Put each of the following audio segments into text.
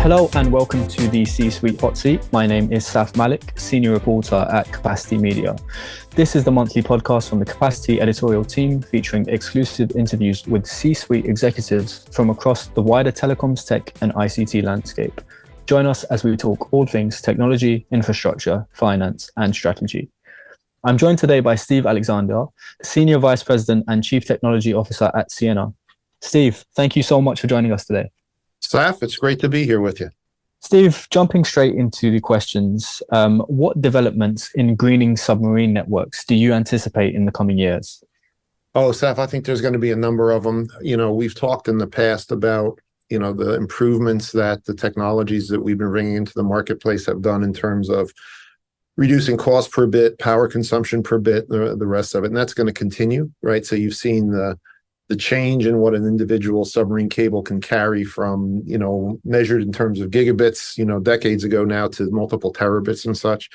Hello and welcome to the C-Suite Hot Seat. My name is Saf Malik, Senior Reporter at Capacity Media. This is the monthly podcast from the Capacity editorial team featuring exclusive interviews with C-Suite executives from across the wider telecoms, tech and ICT landscape. Join us as we talk all things technology, infrastructure, finance and strategy. I'm joined today by Steve Alexander, Senior Vice President and Chief Technology Officer at Ciena. Steve, thank you so much for joining us today. Saf, it's great to be here with you. Steve, jumping straight into the questions, what developments in greening submarine networks do you anticipate in the coming years? Oh, Saf, I think there's going to be a number of them. We've talked in the past about, the improvements that the technologies that we've been bringing into the marketplace have done in terms of reducing cost per bit, power consumption per bit, the rest of it. And that's going to continue, right? So you've seen the change in what an individual submarine cable can carry from, measured in terms of gigabits, decades ago now to multiple terabits and such.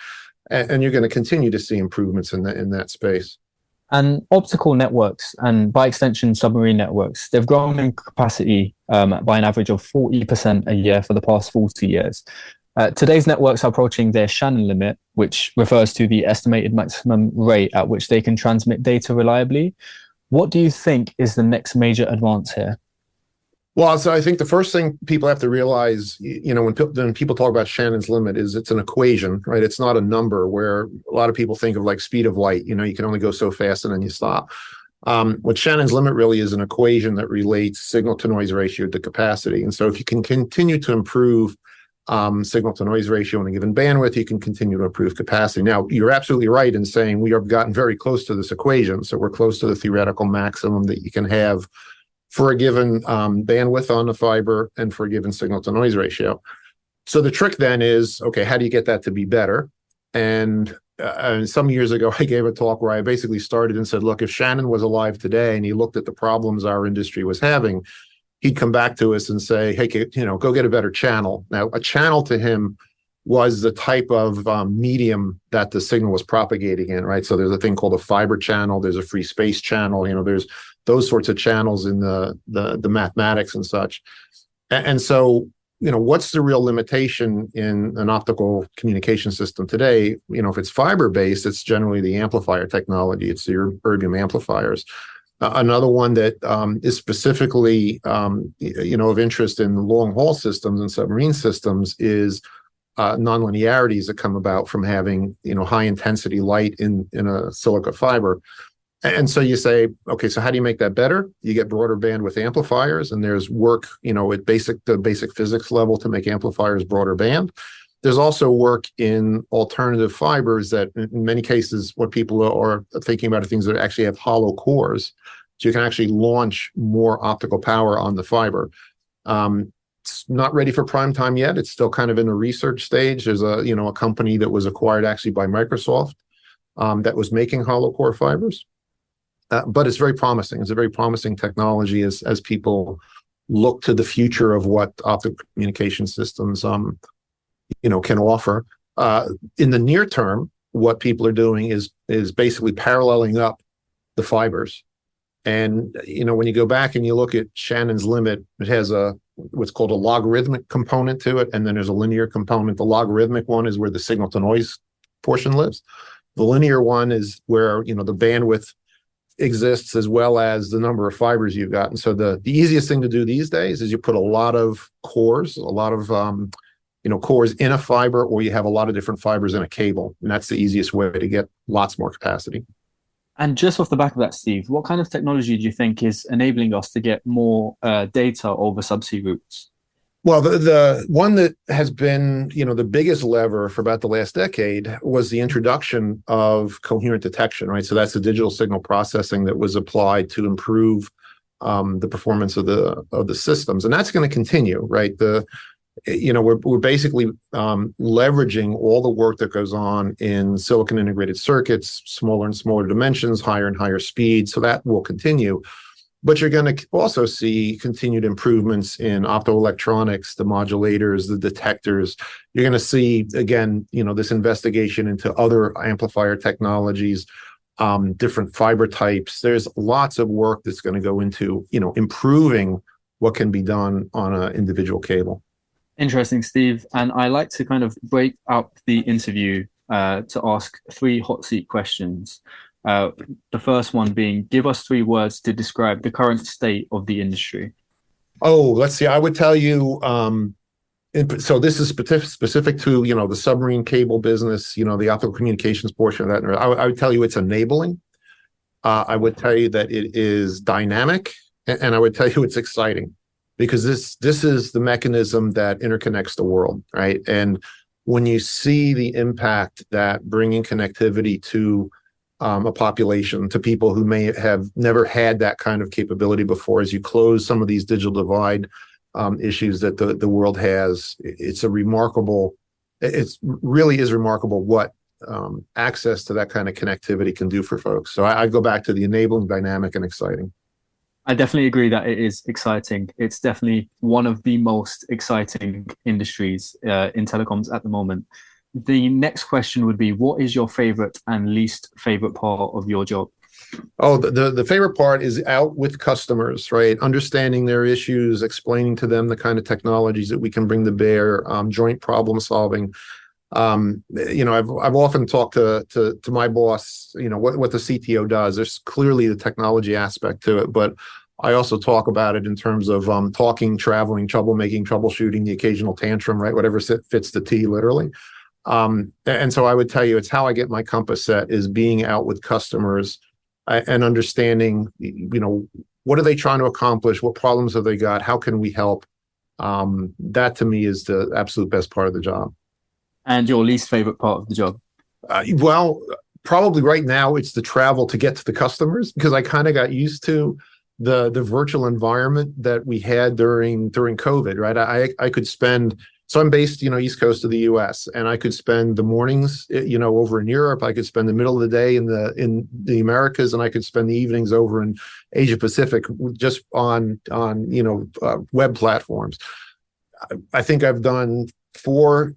And you're going to continue to see improvements in that space. And optical networks, and by extension, submarine networks, they've grown in capacity by an average of 40% a year for the past 40 years. Today's networks are approaching their Shannon limit, which refers to the estimated maximum rate at which they can transmit data reliably. What do you think is the next major advance here? Well, so I think the first thing people have to realize, when people talk about Shannon's limit, is it's an equation, right? It's not a number where a lot of people think of like speed of light. You can only go so fast and then you stop. What Shannon's limit really is an equation that relates signal to noise ratio to capacity. And so if you can continue to improve signal to noise ratio in a given bandwidth, you can continue to improve capacity. Now, you're absolutely right in saying we have gotten very close to this equation. So we're close to the theoretical maximum that you can have for a given bandwidth on the fiber and for a given signal to noise ratio. So the trick then is, okay, how do you get that to be better? And some years ago, I gave a talk where I basically started and said, look, if Shannon was alive today and he looked at the problems our industry was having, he'd come back to us and say, hey, go get a better channel. Now, a channel to him was the type of medium that the signal was propagating in, right? So there's a thing called a fiber channel. There's a free space channel. There's those sorts of channels in the mathematics and such. And so, what's the real limitation in an optical communication system today? If it's fiber-based, it's generally the amplifier technology. It's your erbium amplifiers. Another one that is specifically, of interest in long-haul systems and submarine systems is nonlinearities that come about from having, high-intensity light in a silica fiber. And so you say, okay, so how do you make that better? You get broader bandwidth amplifiers, and there's work, at the basic physics level to make amplifiers broader band. There's also work in alternative fibers that in many cases, what people are thinking about are things that actually have hollow cores. So you can actually launch more optical power on the fiber. It's not ready for prime time yet. It's still kind of in the research stage. There's a company that was acquired actually by Microsoft that was making hollow core fibers. But it's very promising. It's a very promising technology as people look to the future of what optical communication systems can offer. In the near term, what people are doing is basically paralleling up the fibers. And, when you go back and you look at Shannon's limit, it has what's called a logarithmic component to it. And then there's a linear component. The logarithmic one is where the signal to noise portion lives. The linear one is where, the bandwidth exists as well as the number of fibers you've got. And so the easiest thing to do these days is you put a lot of cores, cores in a fiber, or you have a lot of different fibers in a cable. And that's the easiest way to get lots more capacity. And just off the back of that, Steve, what kind of technology do you think is enabling us to get more data over subsea routes? Well, the one that has been, the biggest lever for about the last decade was the introduction of coherent detection, right? So that's the digital signal processing that was applied to improve the performance of the systems. And that's going to continue, right? We're basically leveraging all the work that goes on in silicon integrated circuits, smaller and smaller dimensions, higher and higher speed. So that will continue. But you're going to also see continued improvements in optoelectronics, the modulators, the detectors. You're going to see, again, this investigation into other amplifier technologies, different fiber types. There's lots of work that's going to go into, improving what can be done on an individual cable. Interesting, Steve. And I like to kind of break up the interview to ask three hot seat questions. Uh, the first one being, give us three words to describe the current state of the industry. Oh, let's see. I would tell you. So this is specific to the submarine cable business. The optical communications portion of that. I would tell you it's enabling. I would tell you that it is dynamic, and I would tell you it's exciting, because this is the mechanism that interconnects the world, right? And when you see the impact that bringing connectivity to a population, to people who may have never had that kind of capability before, as you close some of these digital divide issues that the world has, it really is remarkable what access to that kind of connectivity can do for folks. So I go back to the enabling, dynamic, and exciting. I definitely agree that it is exciting. It's definitely one of the most exciting industries in telecoms at the moment. The next question would be, what is your favorite and least favorite part of your job? Oh, the favorite part is out with customers, right? Understanding their issues, explaining to them the kind of technologies that we can bring to bear, joint problem solving. I've often talked to my boss, what the CTO does. There's clearly the technology aspect to it, but I also talk about it in terms of talking, traveling, troublemaking, troubleshooting, the occasional tantrum, right? Whatever fits the T, literally. And so I would tell you, it's how I get my compass set, is being out with customers and understanding, what are they trying to accomplish? What problems have they got? How can we help? That to me is the absolute best part of the job. And your least favorite part of the job? Well, probably right now it's the travel to get to the customers, because I kind of got used to the virtual environment that we had during COVID, right? I could spend, so I'm based, East Coast of the US, and I could spend the mornings, over in Europe. I could spend the middle of the day in the Americas, and I could spend the evenings over in Asia Pacific, just on web platforms. I think I've done 4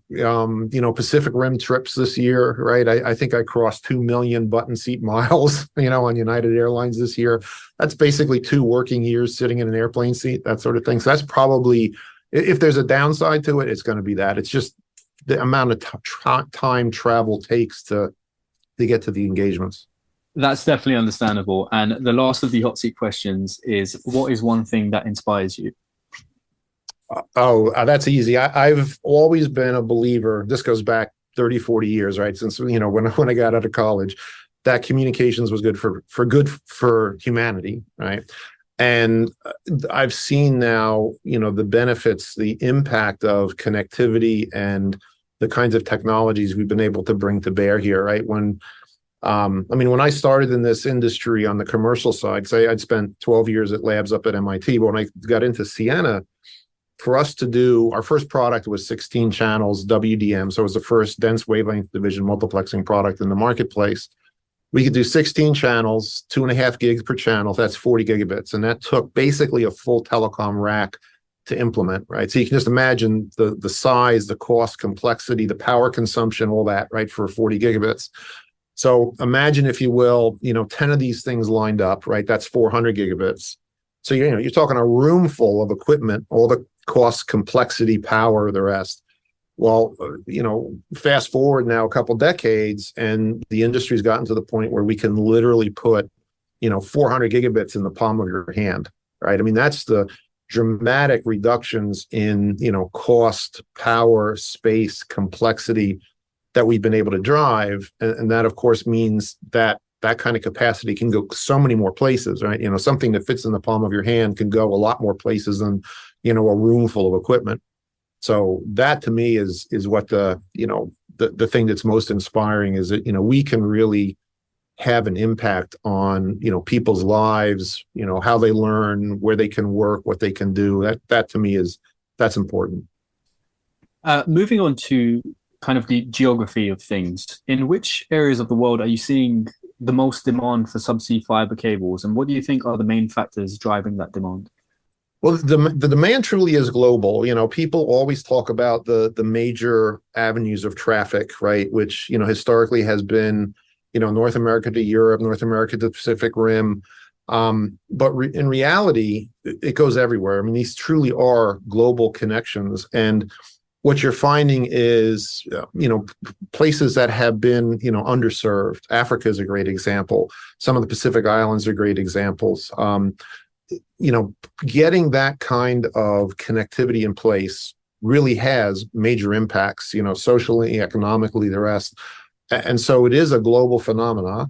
Pacific Rim trips this year, right? I think I crossed 2 million button seat miles, on United Airlines this year. That's basically 2 working years sitting in an airplane seat, that sort of thing. So that's probably, if there's a downside to it, it's going to be that. It's just the amount of time travel takes to get to the engagements. That's definitely understandable. And the last of the hot seat questions is, what is one thing that inspires you? That's easy. I've always been a believer. This goes back 30, 40 years, right? Since, when I got out of college, that communications was good for humanity, right? And I've seen now, the benefits, the impact of connectivity and the kinds of technologies we've been able to bring to bear here, right? When I started in this industry on the commercial side, say I'd spent 12 years at labs up at MIT, but when I got into Ciena, for us to do, our first product was 16 channels WDM. So it was the first dense wavelength division multiplexing product in the marketplace. We could do 16 channels, 2.5 gigs per channel. That's 40 gigabits. And that took basically a full telecom rack to implement, right? So you can just imagine the size, the cost, complexity, the power consumption, all that, right, for 40 gigabits. So imagine, if you will, 10 of these things lined up, right? That's 400 gigabits. So, you're talking a room full of equipment, all the cost, complexity, power, the rest. Well, fast forward now a couple decades, and the industry's gotten to the point where we can literally put, 400 gigabits in the palm of your hand, right? I mean, that's the dramatic reductions in, cost, power, space, complexity that we've been able to drive. And that, of course, means that kind of capacity can go so many more places, right? Something that fits in the palm of your hand can go a lot more places than, a room full of equipment. So that to me is what the thing that's most inspiring is that, we can really have an impact on, people's lives, how they learn, where they can work, what they can do. That to me that's important. Moving on to kind of the geography of things, in which areas of the world are you seeing the most demand for subsea fiber cables, and what do you think are the main factors driving that demand? Well, the demand truly is global. People always talk about the major avenues of traffic, right? Which, historically has been, North America to Europe, North America to the Pacific Rim. But in reality, it goes everywhere. I mean, these truly are global connections. And what you're finding is, places that have been, underserved. Africa is a great example. Some of the Pacific Islands are great examples. Getting that kind of connectivity in place really has major impacts, socially, economically, the rest. And so it is a global phenomena.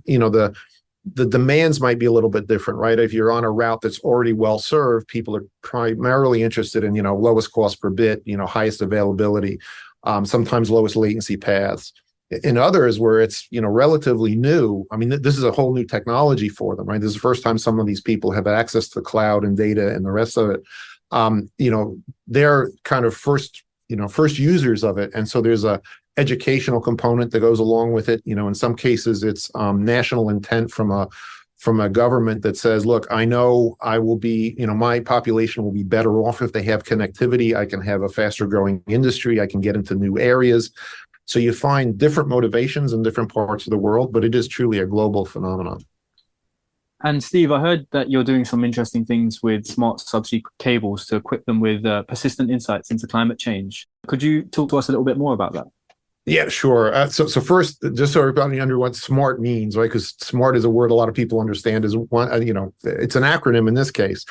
The demands might be a little bit different, right? If you're on a route that's already well served, people are primarily interested in, lowest cost per bit, highest availability, sometimes lowest latency paths. In others where it's, relatively new, I mean, this is a whole new technology for them, right? This is the first time some of these people have access to cloud and data and the rest of it. They're kind of first users of it. And so there's a educational component that goes along with it. In some cases it's national intent from a government that says, look, I know I will be, my population will be better off if they have connectivity. I can have a faster growing industry. I can get into new areas. So you find different motivations in different parts of the world, but it is truly a global phenomenon. And Steve, I heard that you're doing some interesting things with smart subsea cables to equip them with persistent insights into climate change. Could you talk to us a little bit more about that? Yeah, sure. So first, just so everybody under what SMART means, right? Because SMART is a word a lot of people understand is one, it's an acronym in this case.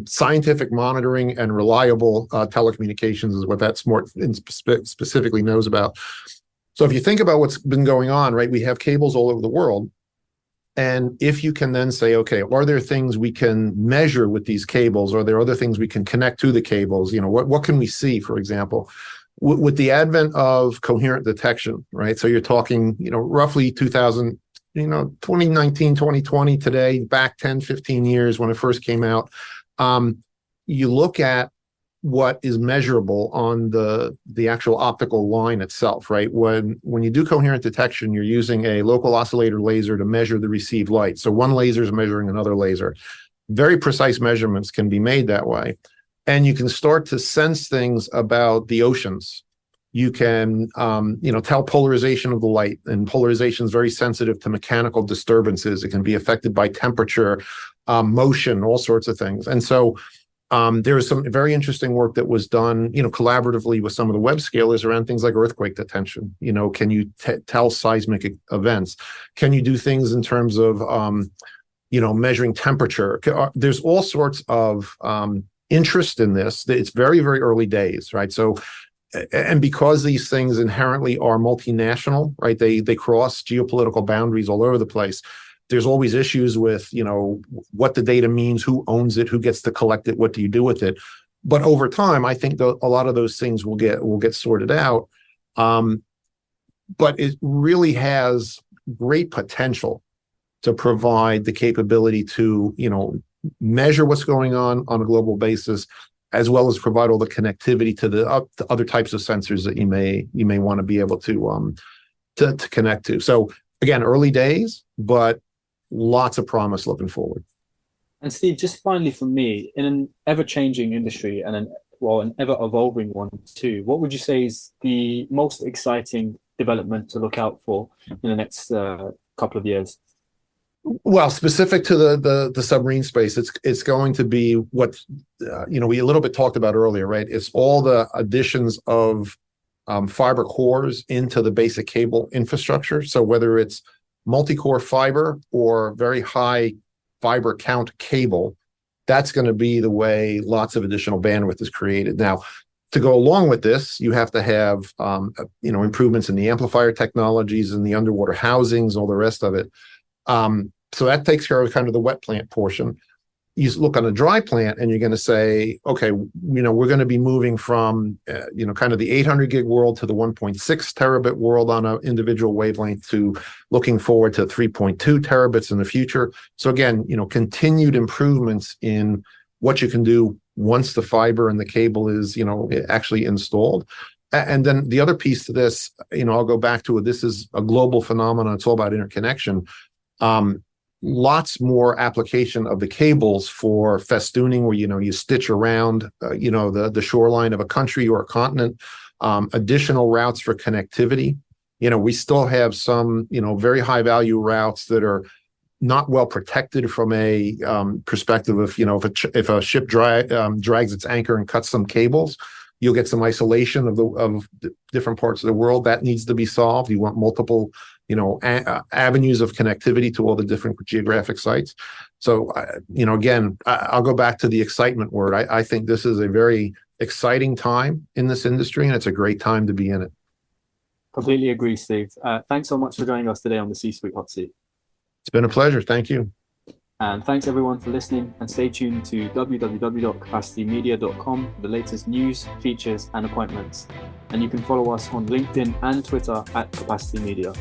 Scientific monitoring and reliable telecommunications is what that SMART specifically knows about. So if you think about what's been going on, right, we have cables all over the world. And if you can then say, okay, are there things we can measure with these cables? Are there other things we can connect to the cables? What can we see, for example? With the advent of coherent detection, right? So you're talking, roughly 2019, 2020 today, back 10, 15 years when it first came out. You look at what is measurable on the actual optical line itself, right? When you do coherent detection, you're using a local oscillator laser to measure the received light. So one laser is measuring another laser. Very precise measurements can be made that way. And you can start to sense things about the oceans. You can, tell polarization of the light, and polarization is very sensitive to mechanical disturbances. It can be affected by temperature, motion, all sorts of things. And so there was some very interesting work that was done, collaboratively with some of the web scalers around things like earthquake detection. Can you tell seismic events? Can you do things in terms of, measuring temperature? There's all sorts of interest in this. It's very, very early days, right? So, and because these things inherently are multinational, right? They cross geopolitical boundaries all over the place. There's always issues with, what the data means, who owns it, who gets to collect it, what do you do with it? But over time, I think a lot of those things will get sorted out. But it really has great potential to provide the capability to, measure what's going on a global basis, as well as provide all the connectivity to the other types of sensors that you may want to be able to connect to. So again, early days, but lots of promise looking forward. And Steve, just finally from me, in an ever-changing industry and an ever-evolving one too, what would you say is the most exciting development to look out for in the next couple of years? Well, specific to the submarine space, it's going to be what we a little bit talked about earlier, right? It's all the additions of fiber cores into the basic cable infrastructure. So whether it's multi-core fiber or very high fiber count cable, that's going to be the way lots of additional bandwidth is created. Now, to go along with this, you have to have improvements in the amplifier technologies and the underwater housings, all the rest of it. So that takes care of kind of the wet plant portion. You look on a dry plant and you're going to say, okay, we're going to be moving from, kind of the 800 gig world to the 1.6 terabit world on an individual wavelength to looking forward to 3.2 terabits in the future. So again, continued improvements in what you can do once the fiber and the cable is, actually installed. And then the other piece to this, I'll go back to it. This is a global phenomenon. It's all about interconnection. Lots more application of the cables for festooning, where you stitch around the shoreline of a country or a continent. Additional routes for connectivity. We still have some very high value routes that are not well protected from a perspective of if a ship drags its anchor and cuts some cables. You'll get some isolation of the different parts of the world that needs to be solved. You want multiple, avenues of connectivity to all the different geographic sites. So, again, I'll go back to the excitement word. I think this is a very exciting time in this industry, and it's a great time to be in it. Completely agree, Steve. Thanks so much for joining us today on the C-Suite Hot Seat. It's been a pleasure. Thank you. And thanks everyone for listening, and stay tuned to www.capacitymedia.com for the latest news, features, and appointments. And you can follow us on LinkedIn and Twitter at Capacity Media.